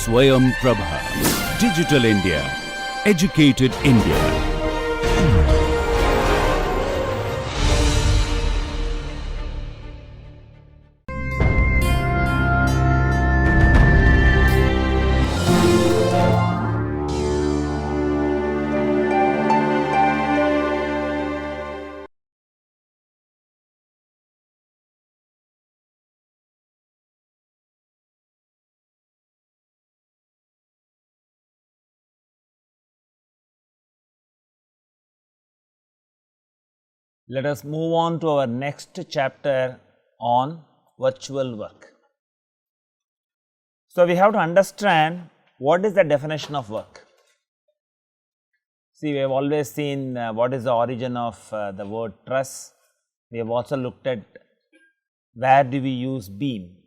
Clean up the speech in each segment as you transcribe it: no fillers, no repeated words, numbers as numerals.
Swayam Prabha. Digital India. Educated India. Let us move on to our next chapter on virtual work. So, we have to understand what is the definition of work. See, we have always seen what is the origin of the word truss. We have also looked at where do we use beam.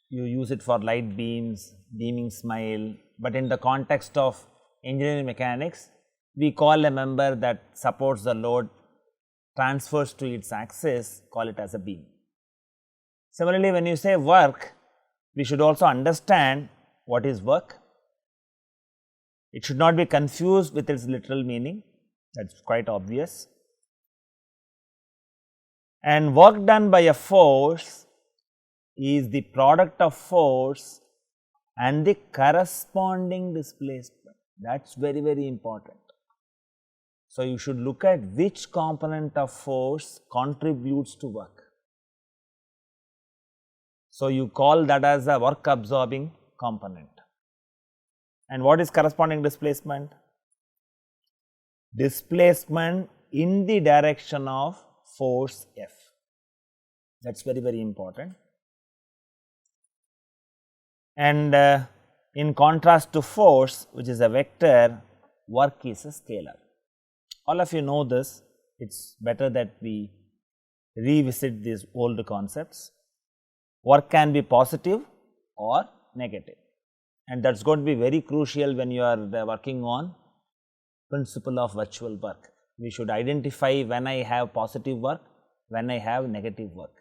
You use it for light beams, beaming smile, but in the context of engineering mechanics, we call a member that supports the load transfers to its axis, call it as a beam. Similarly, when you say work, we should also understand what is work. It should not be confused with its literal meaning, that is quite obvious. And work done by a force is the product of force and the corresponding displacement. That is very, very important. So, you should look at which component of force contributes to work. So, you call that as a work absorbing component. And what is corresponding displacement? Displacement in the direction of force F. That is very, very important. And in contrast to force, which is a vector, work is a scalar. All of you know this, it is better that we revisit these old concepts. Work can be positive or negative, and that is going to be very crucial when you are working on principle of virtual work. We should identify when I have positive work, when I have negative work.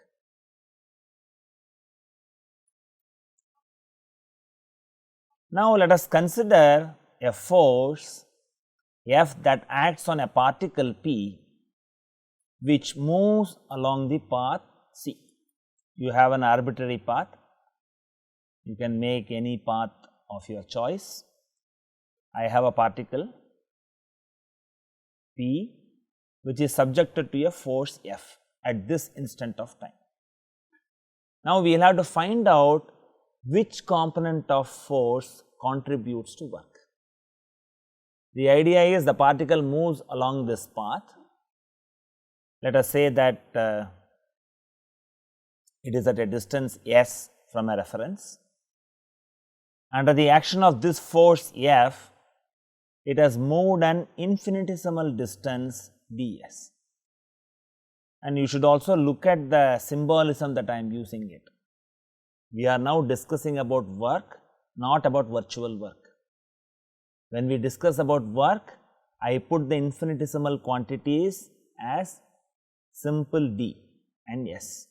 Now, let us consider a force F that acts on a particle P which moves along the path C. You have an arbitrary path, you can make any path of your choice. I have a particle P which is subjected to a force F at this instant of time. Now, we will have to find out which component of force contributes to work. The idea is the particle moves along this path. Let us say that it is at a distance s from a reference. Under the action of this force F, it has moved an infinitesimal distance ds. And you should also look at the symbolism that I am using it. We are now discussing about work, not about virtual work. When we discuss about work, I put the infinitesimal quantities as simple d and s.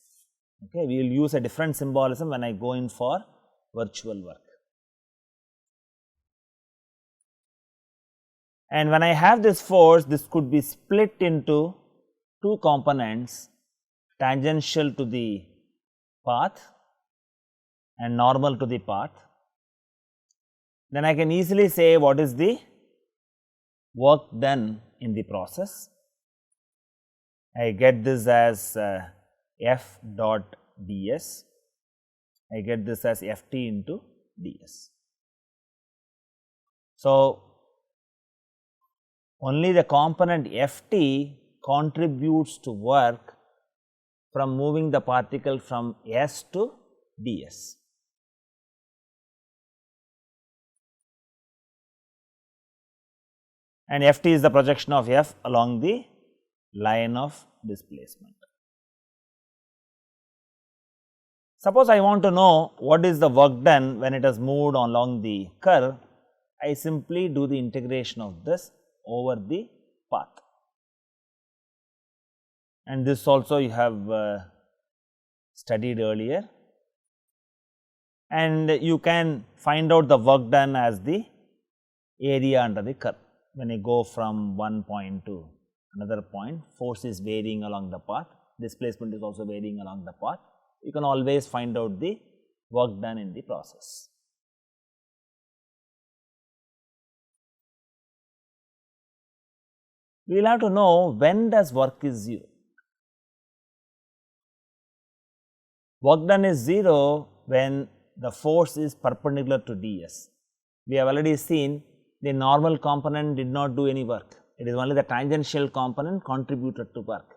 Okay, we will use a different symbolism when I go in for virtual work. And when I have this force, this could be split into two components, tangential to the path and normal to the path. Then I can easily say what is the work done in the process. I get this as F dot ds, I get this as Ft into ds. So, only the component Ft contributes to work from moving the particle from s to ds. And Ft is the projection of F along the line of displacement. Suppose I want to know what is the work done when it has moved along the curve, I simply do the integration of this over the path. And this also you have studied earlier. and you can find out the work done as the area under the curve. When you go from one point to another point, force is varying along the path, displacement is also varying along the path. You can always find out the work done in the process. We will have to know when does work is 0. Work done is 0 when the force is perpendicular to ds. We have already seen the normal component did not do any work. It is only the tangential component contributed to work.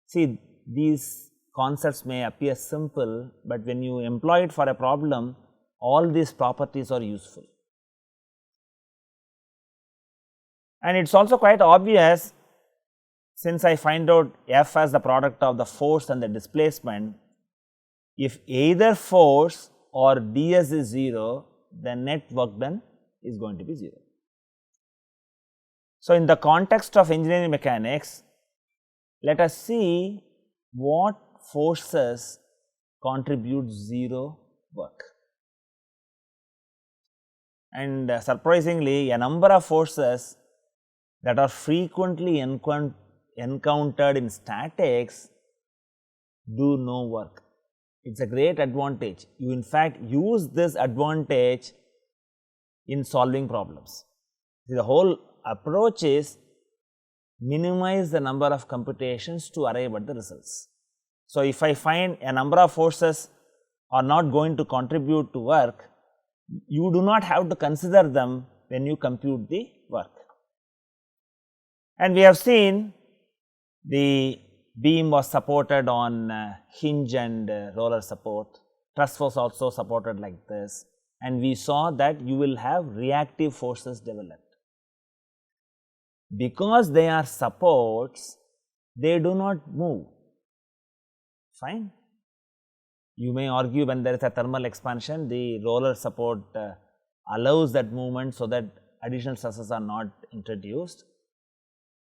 See, these concepts may appear simple, but when you employ it for a problem, all these properties are useful. And it is also quite obvious, since I find out F as the product of the force and the displacement, if either force or ds is 0, then net work done is going to be 0. So, in the context of engineering mechanics, let us see what forces contribute 0 work. And surprisingly, a number of forces that are frequently encountered in statics do no work. It is a great advantage. You in fact use this advantage in solving problems. The whole approach is minimize the number of computations to arrive at the results. So, if I find a number of forces are not going to contribute to work, you do not have to consider them when you compute the work. And we have seen the beam was supported on hinge and roller support, truss was also supported like this, and we saw that you will have reactive forces developed. Because they are supports, they do not move, fine. You may argue when there is a thermal expansion, the roller support allows that movement so that additional stresses are not introduced.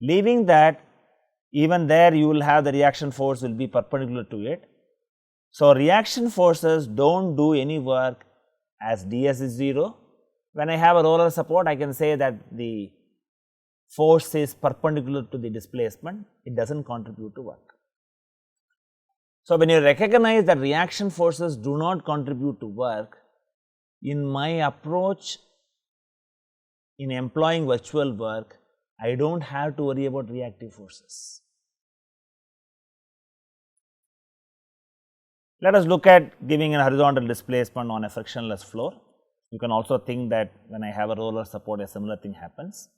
Leaving that, even there you will have the reaction force will be perpendicular to it. So, reaction forces do not do any work as ds is 0. When I have a roller support, I can say that the force is perpendicular to the displacement, it does not contribute to work. So, when you recognize that reaction forces do not contribute to work, in my approach in employing virtual work, I do not have to worry about reactive forces. Let us look at giving a horizontal displacement on a frictionless floor. You can also think that when I have a roller support, a similar thing happens.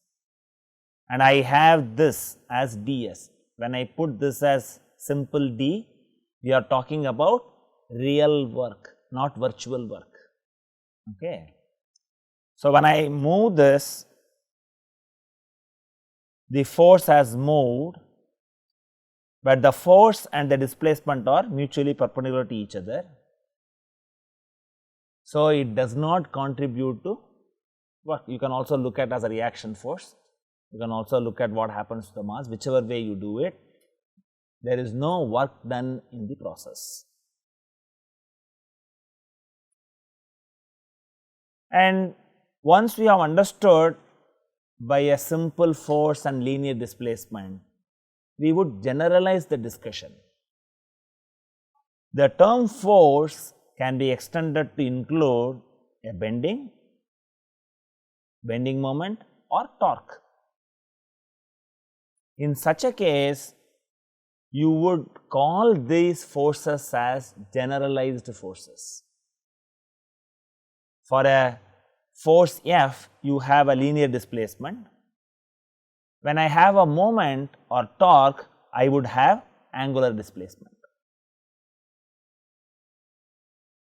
And I have this as ds. When I put this as simple d, we are talking about real work, not virtual work. Okay. So, when I move this, the force has moved, but the force and the displacement are mutually perpendicular to each other. So, it does not contribute to work. You can also look at as a reaction force. You can also look at what happens to the mass, whichever way you do it, there is no work done in the process. And once we have understood by a simple force and linear displacement, we would generalize the discussion. The term force can be extended to include a bending moment or torque. In such a case, you would call these forces as generalized forces. For a force F, you have a linear displacement. When I have a moment or torque, I would have angular displacement.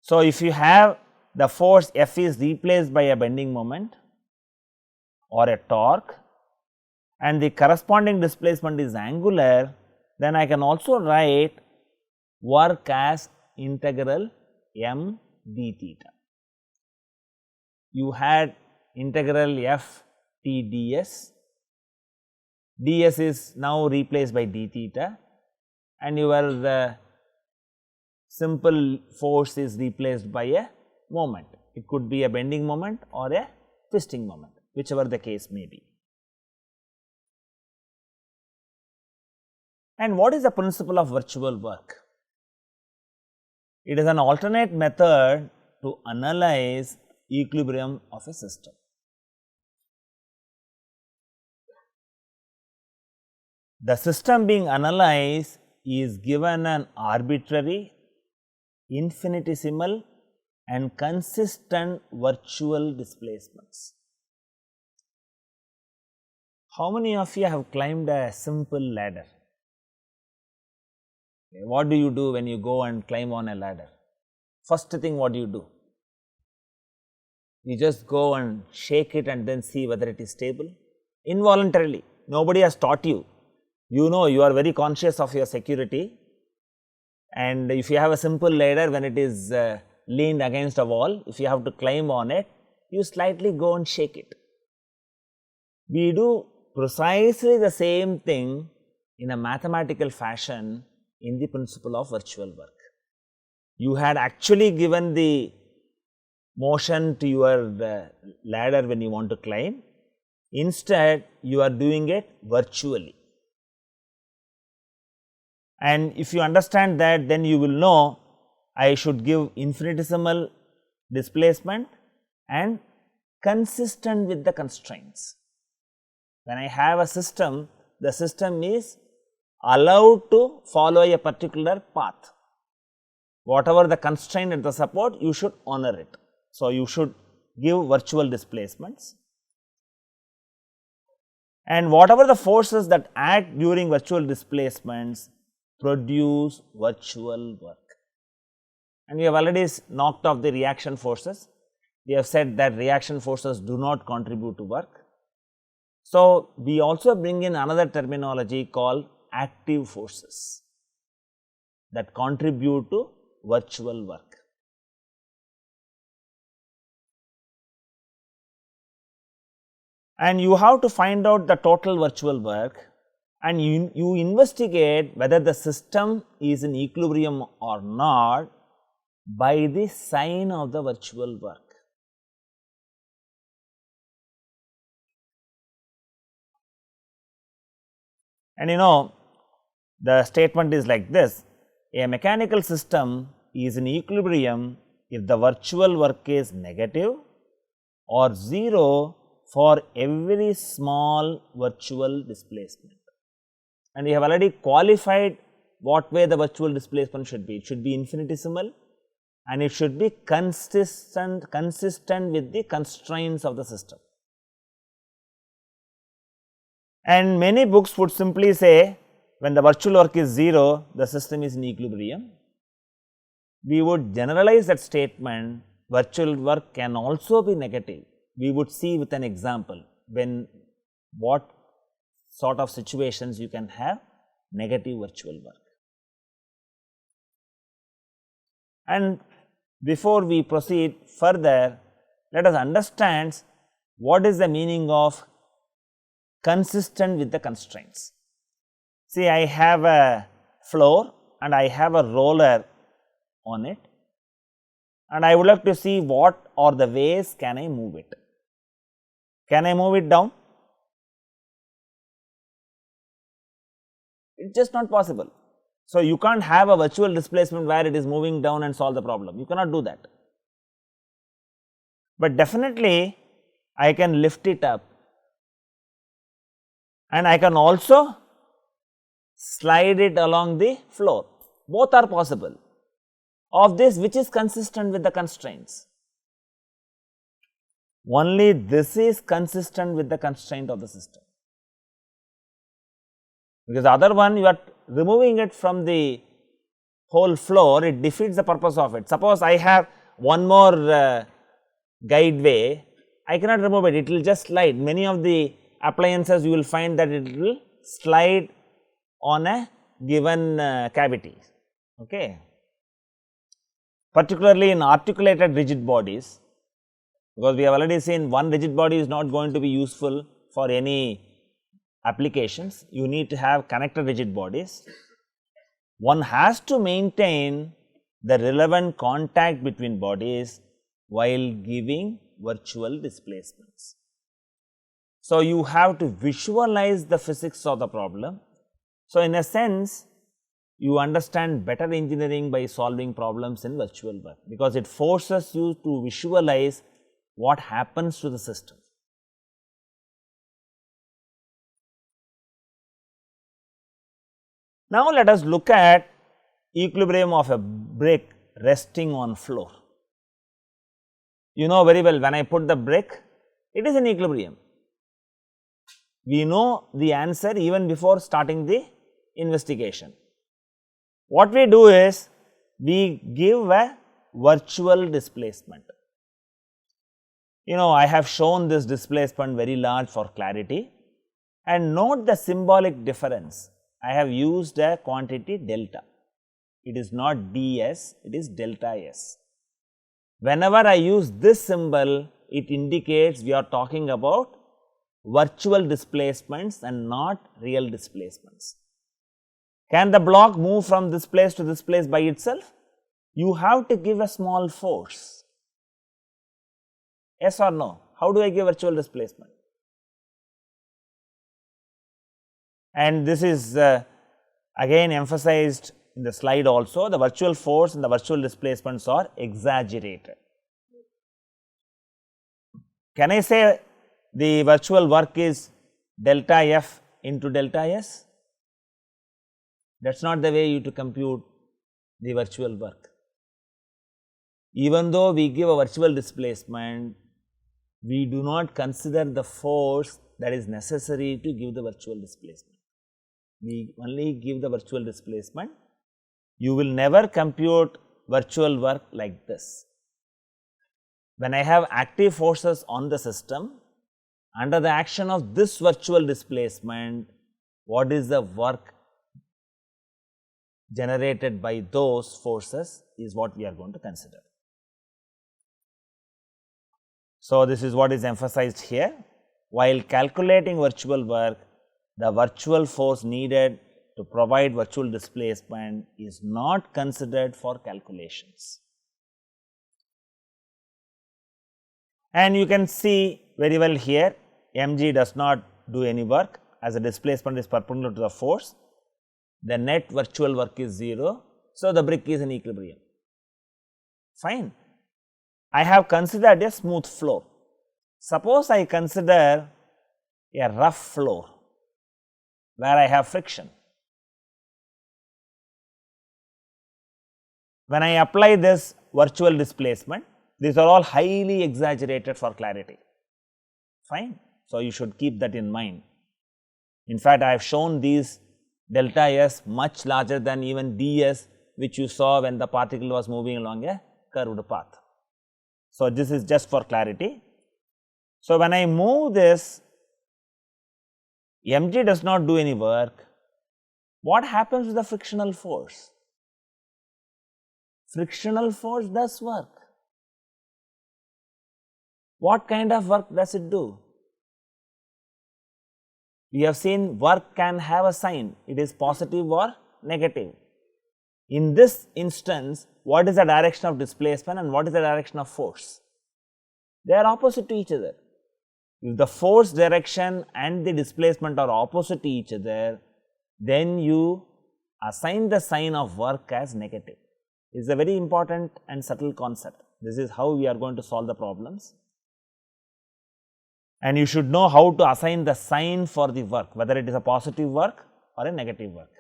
So, if you have the force F is replaced by a bending moment or a torque and the corresponding displacement is angular, then I can also write work as integral m d theta. You had integral f t ds, ds is now replaced by d theta, and your simple force is replaced by a moment. It could be a bending moment or a twisting moment, whichever the case may be. And what is the principle of virtual work? It is an alternate method to analyze equilibrium of a system. The system being analyzed is given an arbitrary, infinitesimal and consistent virtual displacements. How many of you have climbed a simple ladder? What do you do when you go and climb on a ladder? First thing, what do? You just go and shake it and then see whether it is stable. Involuntarily, nobody has taught you. You know, you are very conscious of your security, and if you have a simple ladder, when it is leaned against a wall, if you have to climb on it, you slightly go and shake it. We do precisely the same thing in a mathematical fashion in the principle of virtual work. You had actually given the motion to your ladder when you want to climb. Instead, you are doing it virtually. And if you understand that, then you will know I should give infinitesimal displacement and consistent with the constraints. When I have a system, the system is allowed to follow a particular path. Whatever the constraint and the support, you should honor it. So, you should give virtual displacements, and whatever the forces that act during virtual displacements produce virtual work. And we have already knocked off the reaction forces. We have said that reaction forces do not contribute to work. So, we also bring in another terminology called active forces that contribute to virtual work. And you have to find out the total virtual work, and you investigate whether the system is in equilibrium or not by the sign of the virtual work. And you know, the statement is like this: a mechanical system is in equilibrium if the virtual work is negative or 0 for every small virtual displacement. And we have already qualified what way the virtual displacement should be. It should be infinitesimal and it should be consistent with the constraints of the system. And many books would simply say when the virtual work is 0, the system is in equilibrium. We would generalize that statement, virtual work can also be negative. We would see with an example when what sort of situations you can have negative virtual work. And before we proceed further, let us understand what is the meaning of consistent with the constraints. See, I have a floor and I have a roller on it, and I would like to see what are the ways can I move it. Can I move it down? It is just not possible. So, you can't have a virtual displacement where it is moving down and solve the problem. You cannot do that. But definitely, I can lift it up, and I can also slide it along the floor. Both are possible. Of this, which is consistent with the constraints? Only this is consistent with the constraint of the system, because the other one you are removing it from the whole floor, it defeats the purpose of it. Suppose I have one more guideway, I cannot remove it, it will just slide. Many of the appliances you will find that it will slide on a given cavity, okay. Particularly in articulated rigid bodies, because we have already seen one rigid body is not going to be useful for any applications. You need to have connected rigid bodies. One has to maintain the relevant contact between bodies. while giving virtual displacements. So, you have to visualize the physics of the problem. So, in a sense, you understand better engineering by solving problems in virtual work, because it forces you to visualize what happens to the system. Now, let us look at equilibrium of a brick resting on floor. You know very well, when I put the brick, it is in equilibrium. We know the answer even before starting the investigation. What we do is, we give a virtual displacement. You know, I have shown this displacement very large for clarity, and note the symbolic difference. I have used a quantity delta. It is not ds, it is delta s. Whenever I use this symbol, it indicates we are talking about virtual displacements and not real displacements. Can the block move from this place to this place by itself? You have to give a small force. Yes or no? How do I give virtual displacement? And this is again emphasized in the slide also, the virtual force and the virtual displacements are exaggerated. Can I say the virtual work is delta F into delta S? That is not the way you to compute the virtual work. Even though we give a virtual displacement, we do not consider the force that is necessary to give the virtual displacement. We only give the virtual displacement. You will never compute virtual work like this. When I have active forces on the system, under the action of this virtual displacement, what is the work generated by those forces is what we are going to consider. So, this is what is emphasized here. While calculating virtual work, the virtual force needed to provide virtual displacement is not considered for calculations. And you can see very well here, mg does not do any work as the displacement is perpendicular to the force. The net virtual work is 0. So, the brick is in equilibrium. Fine. I have considered a smooth floor. Suppose I consider a rough floor where I have friction. When I apply this virtual displacement, these are all highly exaggerated for clarity. Fine. So, you should keep that in mind. In fact, I have shown these delta S much larger than even ds, which you saw when the particle was moving along a curved path. So, this is just for clarity. So, when I move this, mg does not do any work. What happens to the frictional force? Frictional force does work. What kind of work does it do? We have seen work can have a sign, it is positive or negative. In this instance, what is the direction of displacement and what is the direction of force? They are opposite to each other. If the force direction and the displacement are opposite to each other, then you assign the sign of work as negative. It is a very important and subtle concept. This is how we are going to solve the problems. And you should know how to assign the sign for the work, whether it is a positive work or a negative work.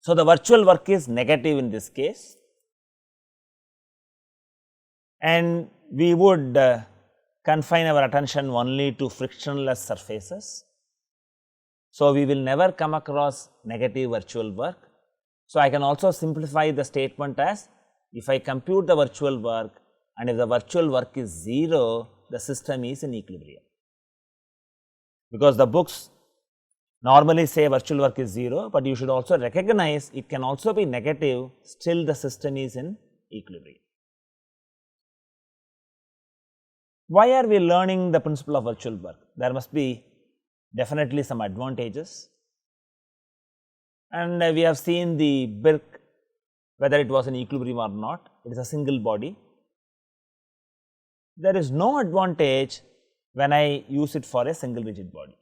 So, the virtual work is negative in this case, and we would confine our attention only to frictionless surfaces. So, we will never come across negative virtual work. So, I can also simplify the statement as, if I compute the virtual work and if the virtual work is 0, the system is in equilibrium. Because the books normally say virtual work is 0, but you should also recognize it can also be negative, still the system is in equilibrium. Why are we learning the principle of virtual work? There must be definitely some advantages, and we have seen the brick, whether it was in equilibrium or not, it is a single body. there is no advantage when I use it for a single rigid body.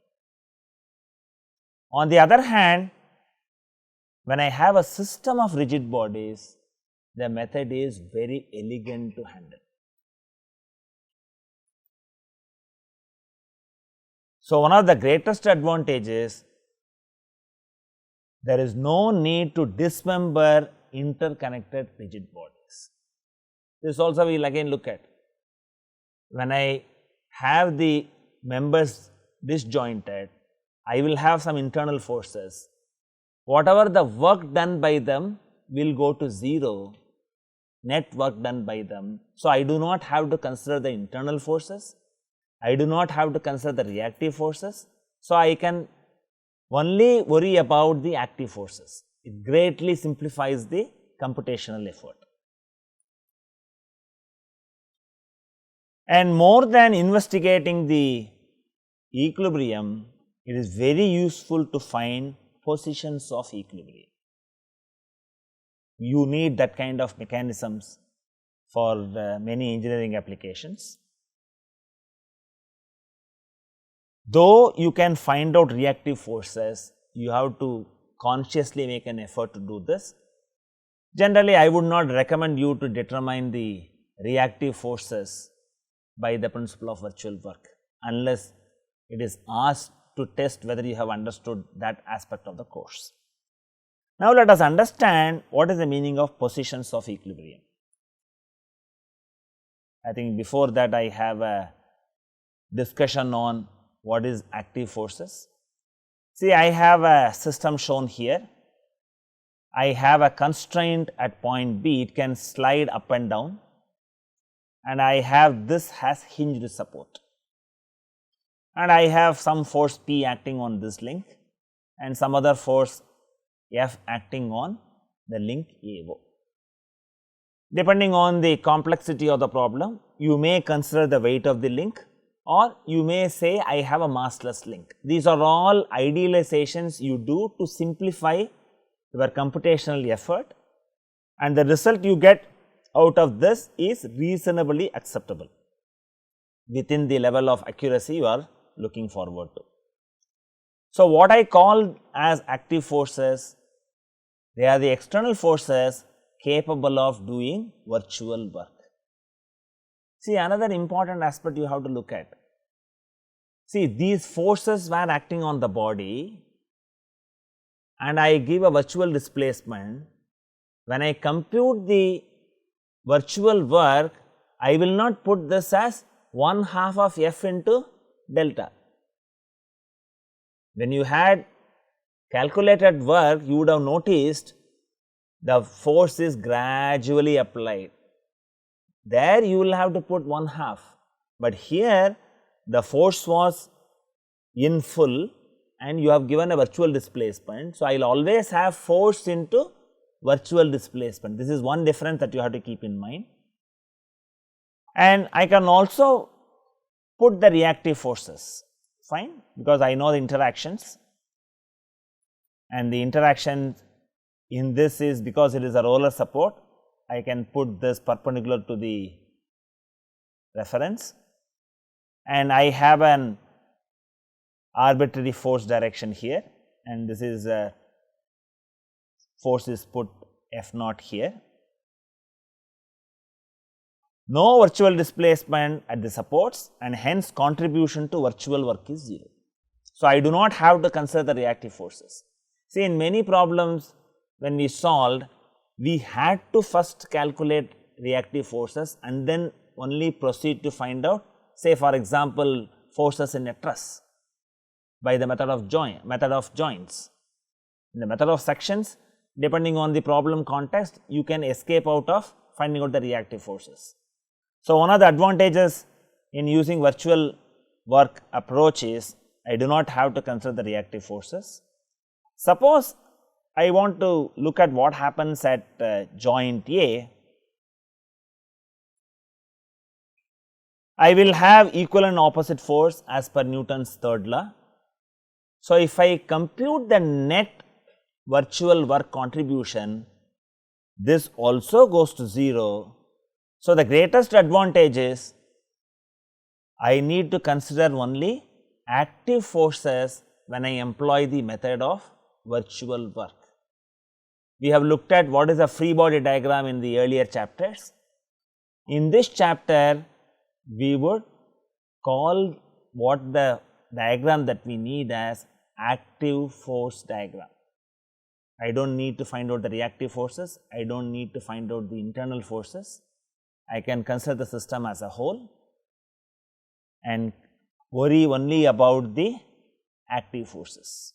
On the other hand, when I have a system of rigid bodies, the method is very elegant to handle. So, one of the greatest advantages, there is no need to dismember interconnected rigid bodies. This also we will again look at. When I have the members disjointed, I will have some internal forces. Whatever the work done by them will go to 0, net work done by them. So, I do not have to consider the internal forces, I do not have to consider the reactive forces. So, I can only worry about the active forces. It greatly simplifies the computational effort. And more than investigating the equilibrium, it is very useful to find positions of equilibrium. You need that kind of mechanisms for many engineering applications. Though you can find out reactive forces, you have to consciously make an effort to do this. Generally, I would not recommend you to determine the reactive forces by the principle of virtual work, unless it is asked to test whether you have understood that aspect of the course. Now, let us understand what is the meaning of positions of equilibrium. I think before that I have a discussion on what is active forces. See, I have a system shown here. I have a constraint at point B, it can slide up and down, and I have this has hinged support, and I have some force P acting on this link and some other force F acting on the link AO. Depending on the complexity of the problem, you may consider the weight of the link, or you may say I have a massless link. These are all idealizations you do to simplify your computational effort, and the result you get out of this is reasonably acceptable within the level of accuracy you are looking forward to. So, what I call as active forces, they are the external forces capable of doing virtual work. See, another important aspect you have to look at. See, these forces were acting on the body, and I give a virtual displacement. When I compute the virtual work, I will not put this as 1/2 of F into delta. When you had calculated work, you would have noticed the force is gradually applied. There you will have to put 1/2, but here the force was in full and you have given a virtual displacement. So, I will always have force into virtual displacement. This is one difference that you have to keep in mind. And I can also put the reactive forces, fine, because I know the interactions, and the interaction in this is because it is a roller support. I can put this perpendicular to the reference, and I have an arbitrary force direction here, and this is a force is put F naught here. No virtual displacement at the supports, and hence contribution to virtual work is 0. So, I do not have to consider the reactive forces. See, in many problems when we solved, we had to first calculate reactive forces and then only proceed to find out, say for example, forces in a truss by the method of joints. In the method of sections, depending on the problem context, you can escape out of finding out the reactive forces. So, one of the advantages in using virtual work approach is I do not have to consider the reactive forces. Suppose I want to look at what happens at joint A. I will have equal and opposite force as per Newton's third law. So, if I compute the net virtual work contribution, this also goes to 0. So, the greatest advantage is I need to consider only active forces when I employ the method of virtual work. We have looked at what is a free body diagram in the earlier chapters. In this chapter, we would call what the diagram that we need as active force diagram. I do not need to find out the reactive forces, I do not need to find out the internal forces. I can consider the system as a whole and worry only about the active forces.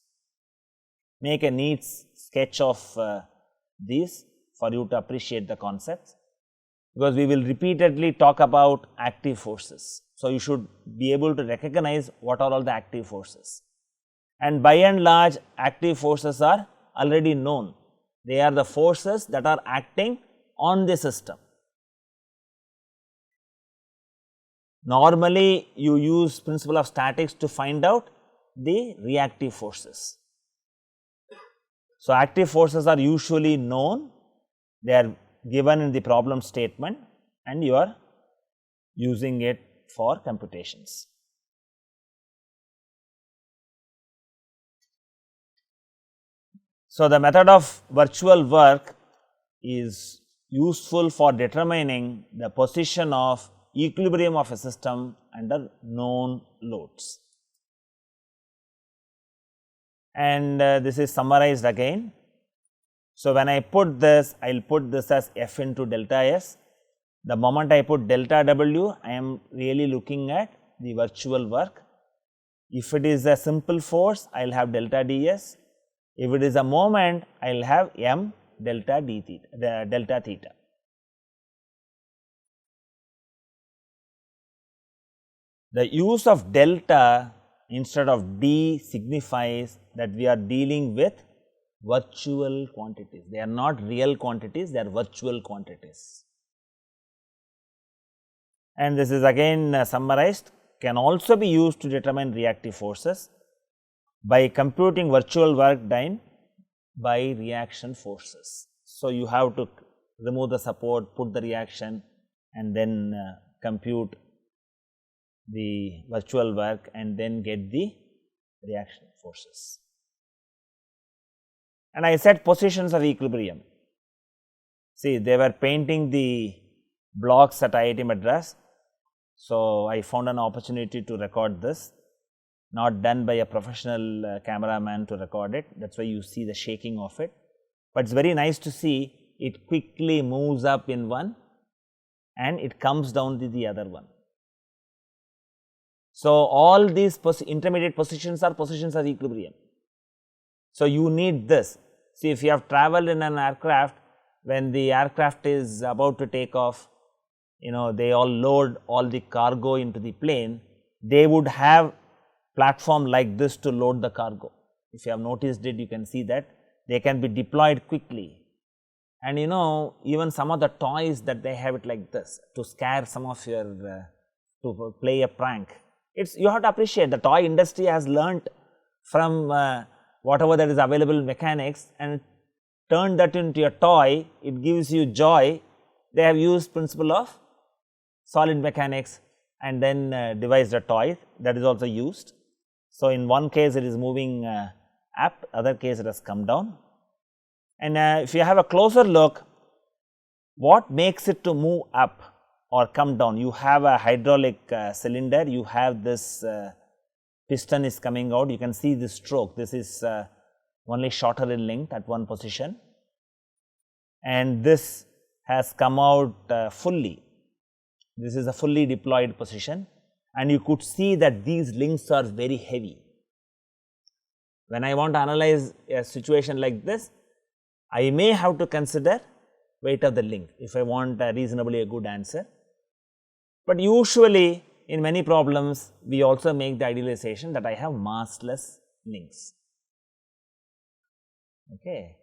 Make a neat sketch of these for you to appreciate the concepts, because we will repeatedly talk about active forces. So, you should be able to recognize what are all the active forces, and by and large active forces are already known. They are the forces that are acting on the system. Normally, you use principle of statics to find out the reactive forces. So, active forces are usually known, they are given in the problem statement and you are using it for computations. So, the method of virtual work is useful for determining the position of equilibrium of a system under known loads. And this is summarized again. So, when I put this, I will put this as F into delta S. The moment I put delta W, I am really looking at the virtual work. If it is a simple force, I will have delta ds. If it is a moment, I will have m delta d theta, delta theta. The use of delta instead of d signifies that we are dealing with virtual quantities. They are not real quantities, they are virtual quantities. And this is again summarized, can also be used to determine reactive forces by computing virtual work done by reaction forces. So, you have to remove the support, put the reaction and then compute the virtual work and then get the reaction forces. And I said positions of equilibrium. See, they were painting the blocks at IIT Madras. So, I found an opportunity to record this, not done by a professional cameraman to record it, that is why you see the shaking of it, but it is very nice to see it quickly moves up in one and it comes down to the other one. So, all these intermediate positions are positions of equilibrium. So, you need this. See, if you have traveled in an aircraft, when the aircraft is about to take off, they all load all the cargo into the plane, they would have platform like this to load the cargo. If you have noticed it, you can see that they can be deployed quickly. And even some of the toys that they have it like this to scare some of your, to play a prank. You have to appreciate the toy industry has learnt from whatever that is available in mechanics and turn that into a toy, it gives you joy. They have used principle of solid mechanics and then devised a toy that is also used. So, in one case it is moving up, other case it has come down. And if you have a closer look, what makes it to move up or come down? You have a hydraulic cylinder, you have this piston is coming out, you can see this stroke, this is only shorter in length at one position and this has come out fully. This is a fully deployed position and you could see that these links are very heavy. When I want to analyze a situation like this, I may have to consider weight of the link if I want a reasonably a good answer. But usually in many problems, we also make the idealization that I have massless links. Okay.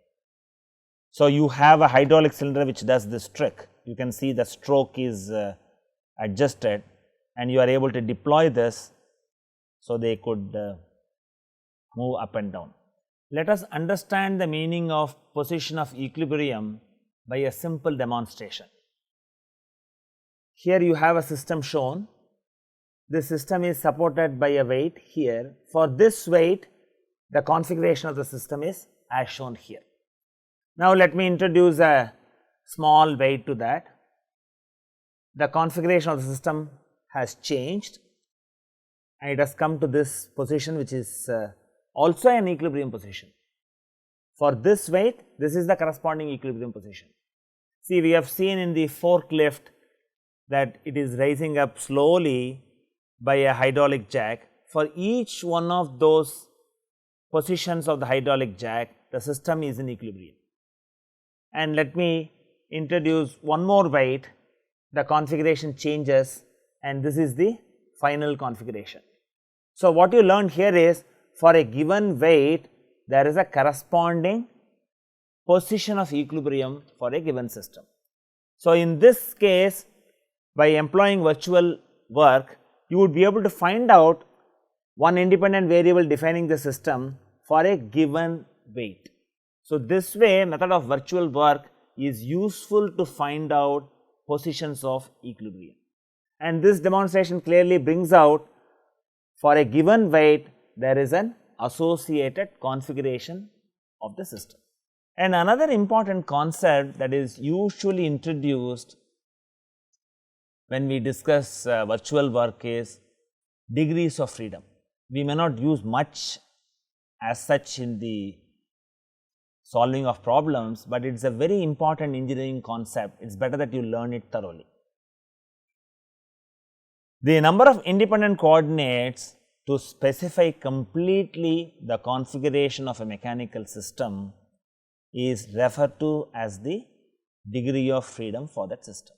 So, you have a hydraulic cylinder which does this trick. You can see the stroke is adjusted and you are able to deploy this, so they could move up and down. Let us understand the meaning of position of equilibrium by a simple demonstration. Here you have a system shown this system is supported by a weight here. For this weight, the configuration of the system is as shown here. Now, let me introduce a small weight to that. The configuration of the system has changed and it has come to this position, which is also an equilibrium position. For this weight, this is the corresponding equilibrium position. See, we have seen in the forklift that it is rising up slowly by a hydraulic jack. For each one of those positions of the hydraulic jack, the system is in equilibrium. And let me introduce one more weight, the configuration changes and this is the final configuration. So, what you learned here is for a given weight, there is a corresponding position of equilibrium for a given system. So, in this case, by employing virtual work, you would be able to find out one independent variable defining the system for a given weight. So, this way method of virtual work is useful to find out positions of equilibrium. And this demonstration clearly brings out for a given weight there is an associated configuration of the system. And another important concept that is usually introduced when we discuss virtual work is degrees of freedom. We may not use much as such in the solving of problems, but it is a very important engineering concept. It is better that you learn it thoroughly. The number of independent coordinates to specify completely the configuration of a mechanical system is referred to as the degree of freedom for that system.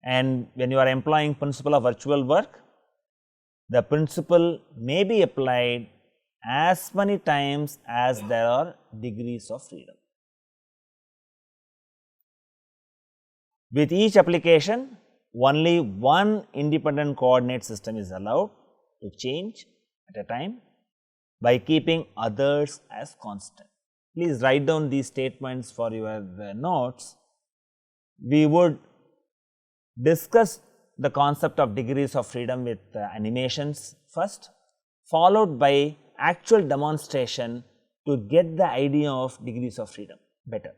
And when you are employing principle of virtual work, the principle may be applied as many times as there are degrees of freedom. With each application, only one independent coordinate system is allowed to change at a time by keeping others as constant. Please write down these statements for your notes. We would discuss the concept of degrees of freedom with animations first, followed by actual demonstration to get the idea of degrees of freedom better.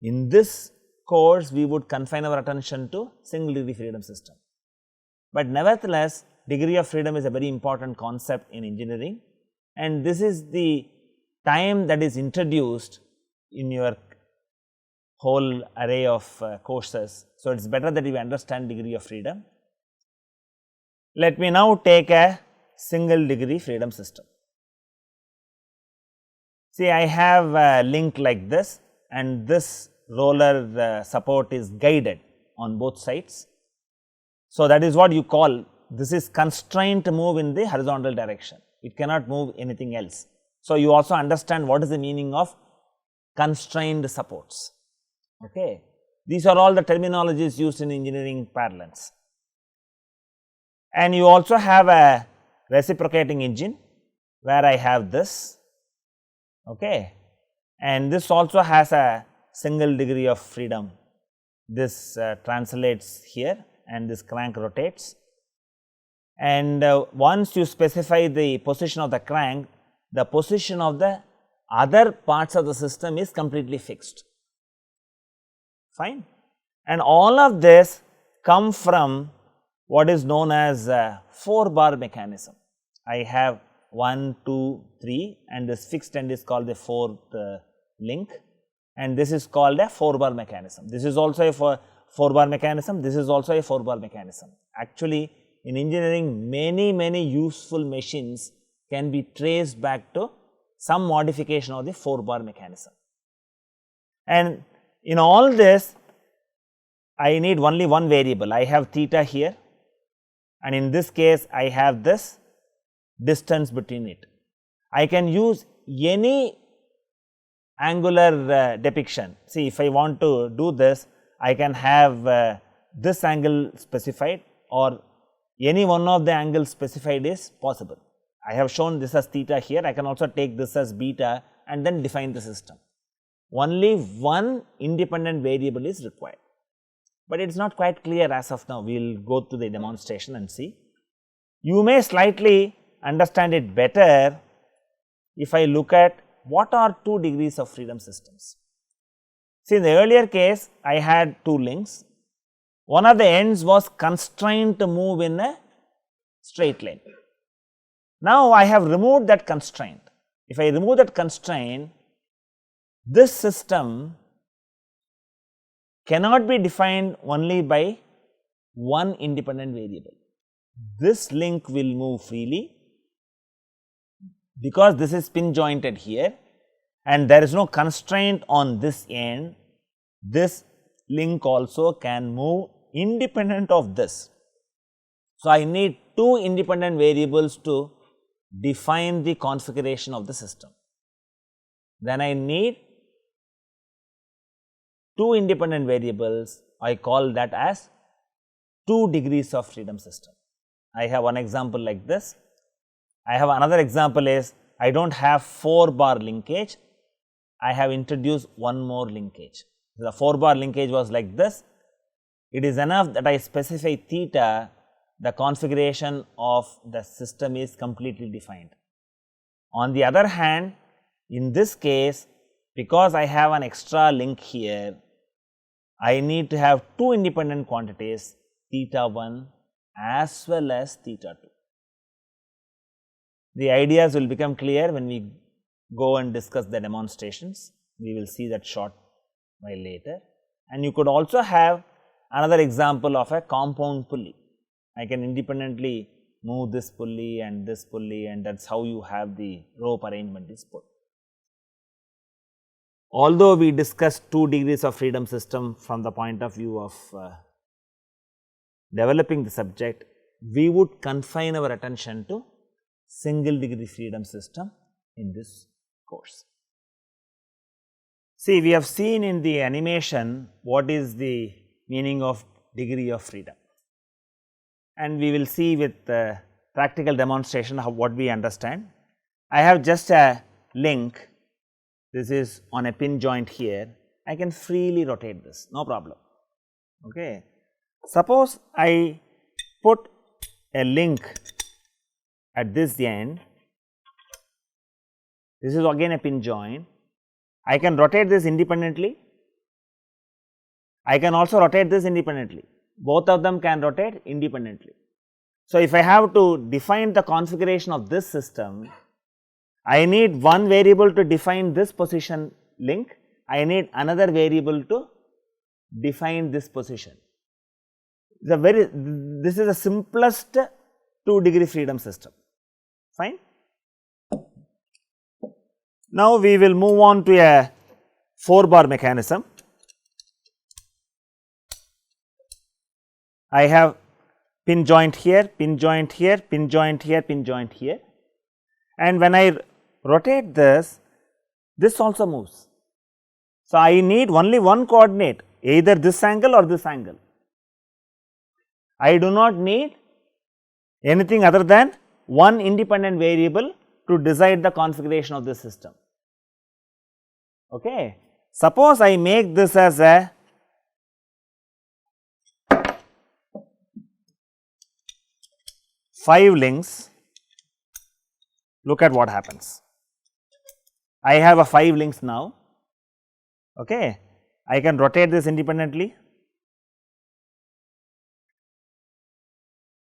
In this course, we would confine our attention to single degree freedom system, but nevertheless degree of freedom is a very important concept in engineering, and this is the time that is introduced in your whole array of courses. So, it is better that you understand degree of freedom. Let me now take a single degree freedom system. See, I have a link like this and this roller support is guided on both sides. So, that is what you call, this is constrained to move in the horizontal direction, it cannot move anything else. So, you also understand what is the meaning of constrained supports. Okay. These are all the terminologies used in engineering parlance. And you also have a reciprocating engine where I have this, okay, and this also has a single degree of freedom. This translates here and this crank rotates, and once you specify the position of the crank, the position of the other parts of the system is completely fixed, fine. And all of this come from what is known as a 4-bar mechanism. I have 1, 2, 3 and this fixed end is called the 4th link, and this is called a 4-bar mechanism. This is also a 4-bar mechanism, this is also a 4-bar mechanism. Actually, in engineering many useful machines can be traced back to some modification of the 4-bar mechanism. And in all this, I need only one variable. I have theta here, and in this case I have this distance between it. I can use any angular depiction. See, if I want to do this, I can have this angle specified, or any one of the angles specified is possible. I have shown this as theta here, I can also take this as beta and then define the system. only one independent variable is required. But it is not quite clear as of now. We will go to the demonstration and see. You may slightly understand it better if I look at what are 2 degrees of freedom systems. See, in the earlier case, I had 2 links. One of the ends was constrained to move in a straight line. Now, I have removed that constraint. If I remove that constraint, this system cannot be defined only by one independent variable. This link will move freely because this is pin jointed here and there is no constraint on this end. This link also can move independent of this. So, I need 2 independent variables to define the configuration of the system. Then I need 2 independent variables, I call that as 2 degrees of freedom system. I have one example like this. I have another example is I do not have 4 bar linkage, I have introduced one more linkage. The 4 bar linkage was like this. It is enough that I specify theta, the configuration of the system is completely defined. On the other hand, in this case, because I have an extra link here, I need to have 2 independent quantities, theta 1 as well as theta 2. The ideas will become clear when we go and discuss the demonstrations. We will see that short while later. And you could also have another example of a compound pulley. I can independently move this pulley and that is how you have the rope arrangement is put. Although we discussed 2 degrees of freedom system from the point of view of developing the subject, we would confine our attention to single degree freedom system in this course. See, we have seen in the animation what is the meaning of degree of freedom, and we will see with practical demonstration how what we understand. I have just a link, this is on a pin joint here, I can freely rotate this, no problem. Okay. Suppose I put a link at this end, this is again a pin joint, I can rotate this independently, I can also rotate this independently, both of them can rotate independently. So, if I have to define the configuration of this system, I need one variable to define this position link, I need another variable to define this position. This is the simplest 2 degree freedom system, fine. Now, we will move on to a 4 bar mechanism. I have pin joint here, pin joint here, pin joint here, pin joint here, and when I rotate this, this also moves. So, I need only one coordinate, either this angle or this angle. I do not need anything other than one independent variable to decide the configuration of this system. Okay. Suppose I make this as a five links, look at what happens. I have a 5 links now, okay. I can rotate this independently,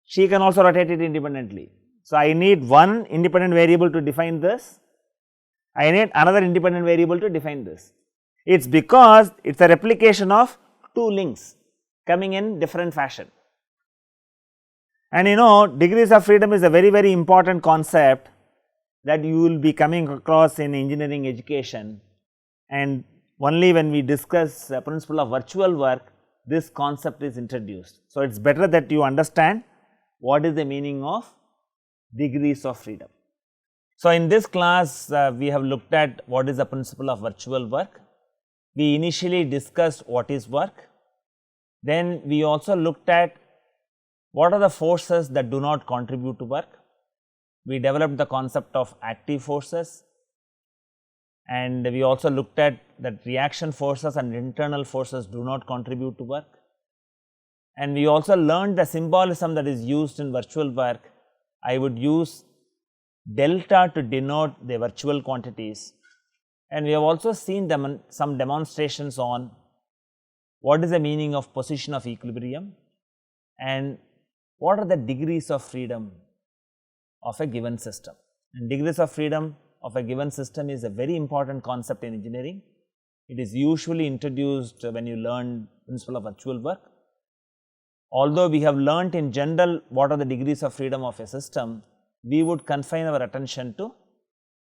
she can also rotate it independently. So, I need one independent variable to define this, I need another independent variable to define this. It is because it is a replication of 2 links coming in different fashion. And you know, degrees of freedom is a very important concept that you will be coming across in engineering education, and only when we discuss the principle of virtual work, this concept is introduced. So, it is better that you understand what is the meaning of degrees of freedom. So, in this class we have looked at what is the principle of virtual work. We initially discussed what is work, then we also looked at what are the forces that do not contribute to work. We developed the concept of active forces, and we also looked at that reaction forces and internal forces do not contribute to work. And we also learned the symbolism that is used in virtual work. I would use delta to denote the virtual quantities, and we have also seen some demonstrations on what is the meaning of position of equilibrium and what are the degrees of freedom of a given system. And degrees of freedom of a given system is a very important concept in engineering. It is usually introduced when you learn principle of virtual work. Although we have learnt in general what are the degrees of freedom of a system, we would confine our attention to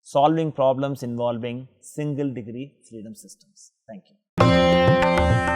solving problems involving single degree freedom systems. Thank you.